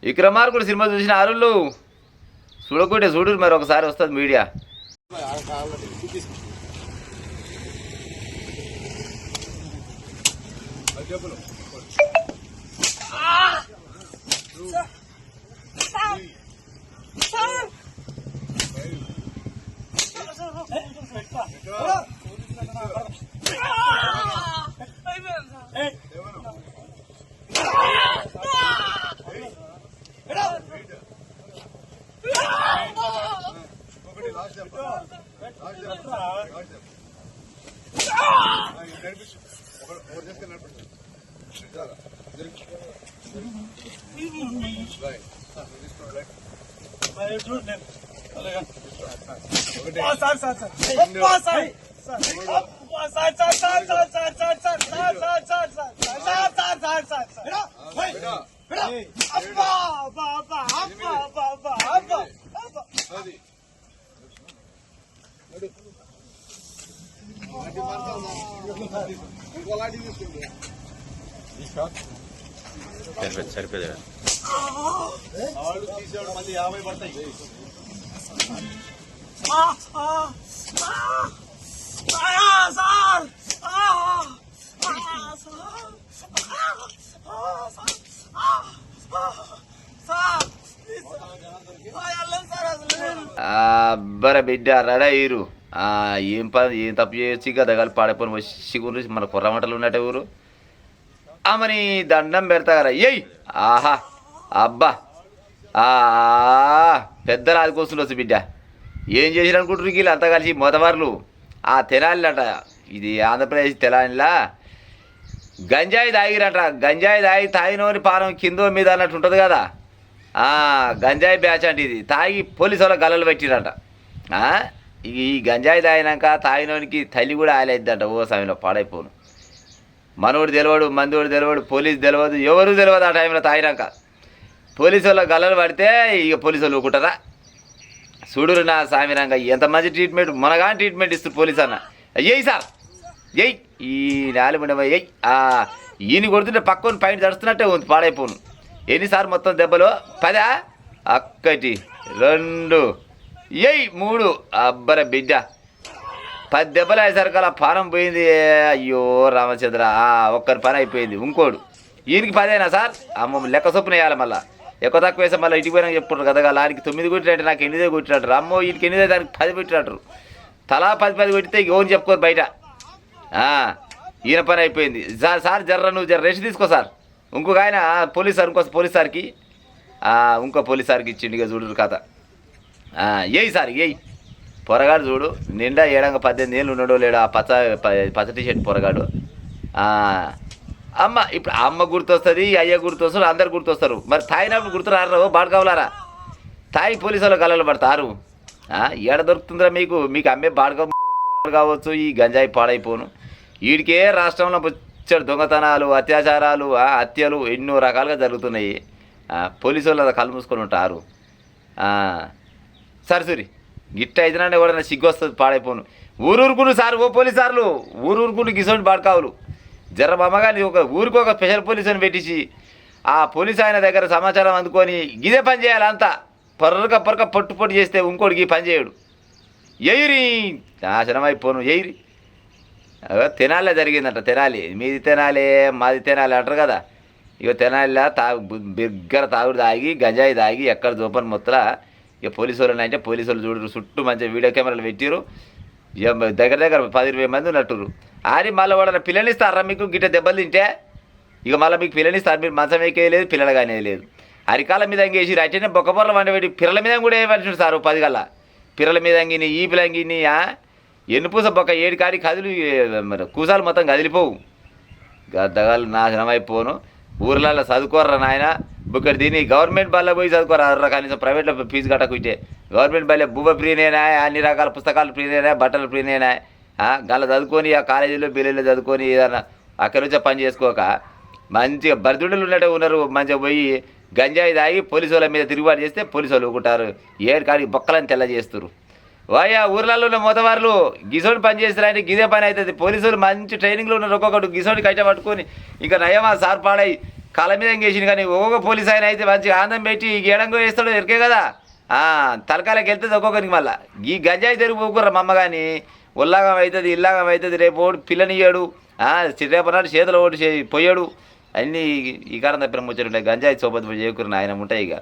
విక్రమార్కుడు cinema చూసిన ఆరుళ్ళు చూడకుంటే చూడు మరి ఒకసారి వస్తుంది మీడియా. సరిపోయి మళ్ళీ 50 పడతాయి. అబ్బర బిడ్డ రడా ఈరు ఏం తప్పు చేయొచ్చు కదా కలిపి పాడైపోయిన వచ్చి గురించి మన కుర్రమటలు ఉన్నట్టే ఊరు ఆమెని దండం పెడతా కదా ఏయ్ ఆహా అబ్బా పెద్దలు ఆదుకొస్తుండొచ్చు బిడ్డ. ఏం చేసిరు అనుకుంటారు వీళ్ళు అంతా కలిసి మొదవార్లు ఆ తెనాలినట, ఇది ఆంధ్రప్రదేశ్ తెనాలిలా గంజాయి తాగిరట. గంజాయి తాగినోని పానం కిందో మీద అన్నట్టు ఉంటుంది కదా, గంజాయి బ్యాచ్ అంటే ఇది. తాగి పోలీసు వాళ్ళ గల్లలు పెట్టిరట. ఈ గంజాయి తాగినాక తాగినోనికి తల్లి కూడా ఆలేద్దంట. ఓ సమయంలో పాడైపోను. మనోడు తెలియడు, మందోడు తెలియడు, పోలీసు తెలియదు, ఎవరు తెలియదు. ఆ టైంలో తాగినాక పోలీసు వాళ్ళ గల్లలు పడితే ఇక పోలీసు వాళ్ళు ఊకుంటారా? చూడురు నా సామిరంగా ఎంత మంచి ట్రీట్మెంట్, మనగాని ట్రీట్మెంట్ ఇస్తారు పోలీసు అన్న. ఎయ్యి సార్ ఎయ్ ఈ నాలుగు ఎయ్ ఈయన కొడుతుంటే పక్కన పైన తడుస్తున్నట్టే ఉంది, పాడైపోను. ఎన్నిసార్లు మొత్తం దెబ్బలు 10 1 2 ఎయ్ 3 అబ్బర బిడ్డ 10 దెబ్బలు అయ్యేసరికి అలా పానం పోయింది. అయ్యో రామచంద్ర ఒక్కరి పని అయిపోయింది. ఇంకోడు ఈయనకి 10 సార్ అమ్మ లెక్క చొప్పున వేయాలి. మళ్ళీ ఎక్కువ తక్కువ వేసా మళ్ళీ ఇంటికి పోయినా చెప్పుకుంటారు కదా, ఆయనకి 9 కొట్టినట్టు నాకు 8 కొట్టినట్టు. అమ్మో ఈయనకి 8 దానికి 10 పెట్టినట్టు. తలా 10 కొట్టితే ఓన్ చెప్పుకోరు బయట. ఈయన పని అయిపోయింది. సార్ జర్ర నువ్వు జర రెస్ట్ తీసుకో సార్. ఇంకొక ఆయన పోలీస్ సార్, ఇంకో పోలీస్ సార్కి ఇంకో పోలీస్ సార్కి ఇచ్చిండు. ఇక చూడు కథ. ఏయ్ సార్ ఏయ్ పొరగాడు చూడు నిండా 18 ఏళ్ళు ఉన్నాడో లేడు ఆ పచ్చ టీషర్ట్ పొరగాడు. అమ్మ ఇప్పుడు అమ్మ గుర్తొస్తుంది, అయ్య గుర్తొస్తారు, అందరు గుర్తొస్తారు. మరి తాగినప్పుడు గుర్తురారు బాడుకోవాలరా? తాగి పోలీసు వాళ్ళు గల్లలు పడతారు. ఏడ దొరుకుతుందిరా మీకు అమ్మే బాడుకో కావచ్చు. ఈ గంజాయి పాడైపోను. వీడికే రాష్ట్రంలో వచ్చాడు దొంగతనాలు, అత్యాచారాలు, హత్యలు ఎన్నో రకాలుగా జరుగుతున్నాయి. పోలీసు వాళ్ళు అది కళ్ళు మూసుకొని ఉంటారు. సరి గిట్ట అయితేనంటే ఎవడన్నా సిగ్గు వస్తుంది, పాడైపోను. ఊరూరుకును సార్, ఓ పోలీసు సార్లు ఊరూరుకుని గిసోంటి బాడుకావులు జర అమ్మగాని ఒక ఊరికి ఒక స్పెషల్ పోలీసుని పెట్టించి ఆ పోలీసు ఆయన దగ్గర సమాచారం అందుకొని ఇదే పని చేయాలి. అంతా పొరక పొట్టు చేస్తే ఇంకోటికి ఈ పని చేయడు. ఎయిరి నాశనం అయిపోను. ఎయిరి తెనాలిలో జరిగిందంట. తెనాలి మీది తెనాలి మాది తెనాలి అంటారు కదా. ఇక తెనాలిలో బిగ్గర తాగుడు తాగి గంజాయి తాగి ఎక్కడ చూపని మొత్తలా ఇక పోలీసు వాళ్ళని అంటే పోలీసు వాళ్ళు చూడరు. చుట్టూ మంచిగా వీడియో కెమెరాలు పెట్టిరు. దగ్గర 10-20 మంది ఉన్నట్టురు. ఆరి మళ్ళీ వాళ్ళని పిల్లనిస్తారా మీకు గిట్ట దెబ్బలు తింటే? ఇక మళ్ళీ మీకు పిల్లనిస్తారు. మీరు మంచం ఎక్కేయలేదు, పిల్లలు కానీ లేదు. అరికాల మీద అంగేసి అట్టనే బొక్కబొర్రలు వండబెట్టి పిల్లల మీద కూడా వేయవలసి సార్ 10 గల్లా పిల్లల మీద అంగిని ఈ పిల్లంగిని ఎన్నుపూస బొక్క 7 కాడి కదిలి మరి కూసాలు మొత్తం కదిలిపోవు. గద్దగాలు నాశనం అయిపోను. ఊర్లలో చదువుకోర్రా నాయన. ఇక్కడ దీన్ని గవర్నమెంట్ బల్ల పోయి చదువుకోరా. కనీసం ప్రైవేట్లో ఫీజు కట్టకుంటే గవర్నమెంట్ బల్లే బువ్వ ఫ్రీనేనా, అన్ని రకాల పుస్తకాలు ఫ్రీనేనా, బట్టలు ఫ్రీనేనా. గల్ల చదువుకొని ఆ కాలేజీలో బిల్లులో చదువుకొని ఏదన్నా అక్కడి నుంచే పని చేసుకోక మంచిగా బర్దుడులు ఉన్నట్టు ఉన్నారు. మంచిగా పోయి గంజాయి తాగి పోలీసు వాళ్ళ మీద తిరుగుబాటు చేస్తే పోలీసు వాళ్ళు ఊకుంటారు. 7 కాడికి బొక్కలని తెల్ల చేస్తారు. వాయా ఊర్లలో ఉన్న మొదవార్లు గిసోని పని చేస్తారంటే గిదే పని అవుతుంది. పోలీసు వాళ్ళు మంచి ట్రైనింగ్లో ఉన్నారు. ఒక్కొక్కటి గిసోని కట్ట పట్టుకొని ఇంకా నయమా సార్ పాడై కాళ్ళ మీద ఎంగేసింది. కానీ ఒక్కొక్క పోలీస్ ఆయన అయితే మంచిగా ఆనందం పెట్టి ఏడంగో వేస్తాడు ఎరికే కదా. తలకాయలకు వెళ్తుంది ఒక్కొక్కరికి. మళ్ళీ ఈ గంజాయి తెరుగు పోకుర్రా మా అమ్మ. కానీ ఉల్లాగం అవుతుంది ఇల్లాగం అవుతుంది. రేపు ఓడి పిల్లనియ్యాడు, రేపనాడు చేతులు ఓడి పోయాడు. అన్నీ ఈ కారణం తప్పిన ముచ్చట ఉంటాయి. గంజాయి సోపతి చేయకురు ఆయన ఉంటాయి ఇక.